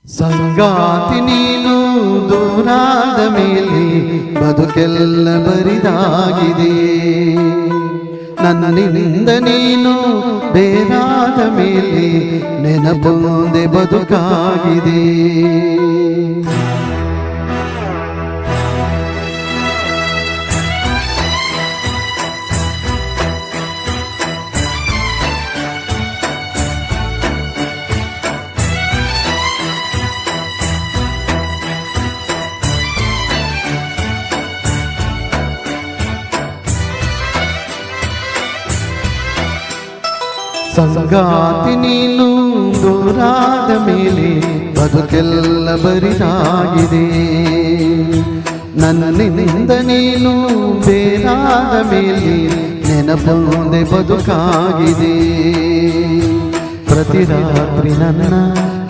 ಸಂಗಾತಿ ನೀನು ದೂರಾದ ಮೇಲೆ ಬದುಕೆಲ್ಲ ಬರಿದಾಗಿದೆ. ನನ್ನಿಂದ ನೀನು ಬೇರಾದ ಮೇಲೆ ನೆನಪೊಂದೆ ಬದುಕಾಗಿದೆ. ಸಂಗಾತಿ ನೀನು ದೂರಾದ ಮೇಲೆ ಬದುಕೆಲ್ಲ ಬರಿದಾಗಿದೆ. ನನ್ನಿಂದ ನೀನು ಬೇರಾದ ಮೇಲೆ ನೆನಪೊಂದೆ ಬದುಕಾಗಿದೆ. ಪ್ರತಿ ರಾತ್ರಿ ನನ್ನ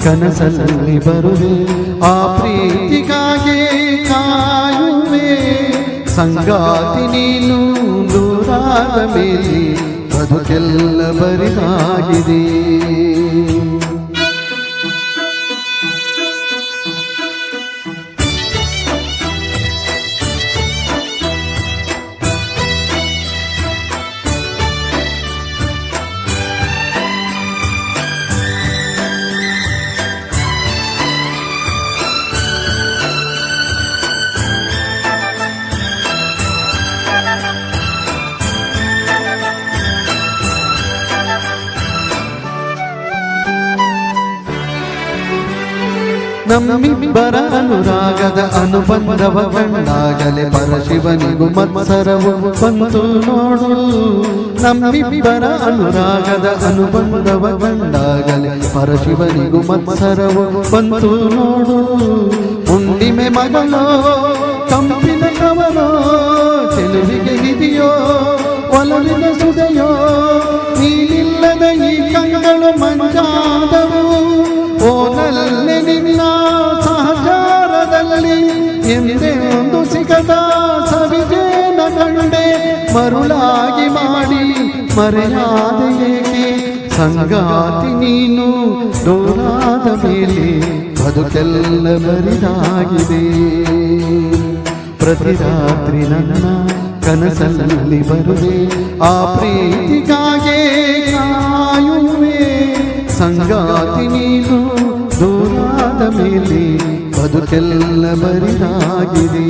ಕನಸಲ್ಲಿ ಬರುವೆ, ಆ ಪ್ರೀತಿಗಾಗಿ ಕಾಯುವೆ. ಸಂಗಾತಿ ನೀನು ದೂರಾದ ಮೇಲೆ ಬದುಕೆಲ್ಲ ಬರಿದಾಗಿದೆ. ನಮ್ಮಿಬ್ಬರ ಅನುರಾಗದ ಅನುಬಂಧವ ಕಂಡಾಗಲೇ ಪರಶಿವನಿಗೂ ಮತ್ಸರವು ಬಂತು ನೋಡು. ನಮ್ಮಿಬ್ಬರ ಅನುರಾಗದ ಅನುಬಂಧವ ಕಂಡಾಗಲೇ ಪರಶಿವನಿಗೂ ಮತ್ಸರವು ಬಂತು ನೋಡು. ಹುಣ್ಣಿಮೆ ಮಗಳೋ ಕಂಪಿನ ಕವನೋ, ಚೆಲುವಿಗೆ ಇದೆಯೋ ಒಲವಿನ ಸುದೆಯೋ, ನೀನಿಲ್ಲದ ಈ ಕಂಗಳು ಮಂಜಾದವು. ಓನಲ್ಲೆ ನಿನ್ನ ಸಹಚಾರದಲ್ಲಿ ಎಂದೇ ಒಂದು ಸಿಗದ ಸವಿಜೇನ ಕಂಡೆ, ಮರುಳಾಗಿ ಮಾಡಿ ಮರೆಯಾದ ಏಕೆ. ಸಂಗಾತಿ ನೀನು ದೂರಾದ ಮೇಲೆ ಬದುಕೆಲ್ಲ ಬರಿದಾಗಿದೆ. ಪ್ರತಿ ರಾತ್ರಿ ನನ್ನ ಕನಸಲ್ಲಿ ಬರುವೆ, ಆ ಪ್ರೀತಿಗಾಗಿ ಕಾಯುವೆ. ಸಂಗಾತಿ ನೀನು ದೂರಾದ ಮೇಲೆ ಬದುಕೆಲ್ಲ ಬರಿದಾಗಿದೆ.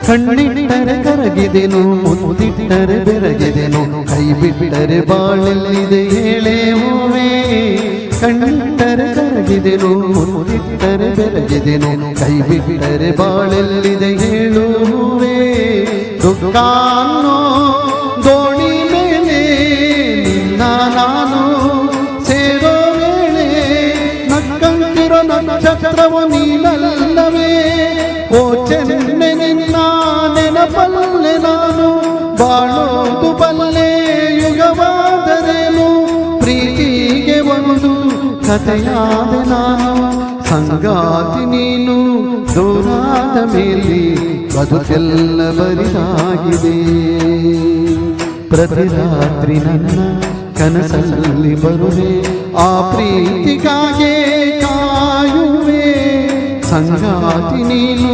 ಕಣ್ಣಿಟ್ಟರೆ ಕರಗಿದೆನು, ಮುತ್ತಿಟ್ಟರೆ ಬೆರಗಿದೆನು, ಕೈ ಬಿಟ್ಟರೆ ಬಾಳೆಲ್ಲಿದೆ ಹೇಳೆ ಹೂವೇ. ಕಣ್ಣಿಟ್ಟರೆ ಕರಗಿದೆನು, ಮುತ್ತಿಟ್ಟರೆ ಬೆರಗಿದೆನು, ಕೈ ಬಿಟ್ಟರೆ ಬಾಳೆಲ್ಲಿದೆ ಹೇಳು ಹೂವೇ. ದುಃಖಾನೋ ದೋಣಿ ಮೇಲೆ ನಿನ್ನ ನಾನು ಸೇರೋ ವೇಳೆ, ನಕ್ಕಂತಿರೋ ನಕ್ಷತ್ರವು ನೀನಲ್ಲವೇ. ಓ ಚೆನ್ನೆ ನಿನ್ನ ನೆನಪಲ್ಲೆ ನಾನು ಬಾಳೋದು ಬಲ್ಲೆ, ಯುಗವಾದರೇನು ಪ್ರೀತಿಗೆ ಒಂದು ಕಥೆಯಾದ ನಾನು. ಸಂಗಾತಿ ನೀನು ದೂರಾದ ಮೇಲೆ ಬದುಕೆಲ್ಲ ಬರಿದಾಗಿದೆ. ಪ್ರತಿ ರಾತ್ರಿ ನನ್ನ ಕನಸಲ್ಲಿ ಬರುವೆ, ಆ ಪ್ರೀತಿಗಾಗಿ ಕಾಯುವೆ. ಸಂಗಾತಿ ನೀನು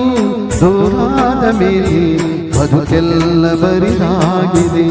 ದೂರಾದ ಮೇಲೆ ಬದುಕೆಲ್ಲ ಬರಿದಾಗಿದೆ.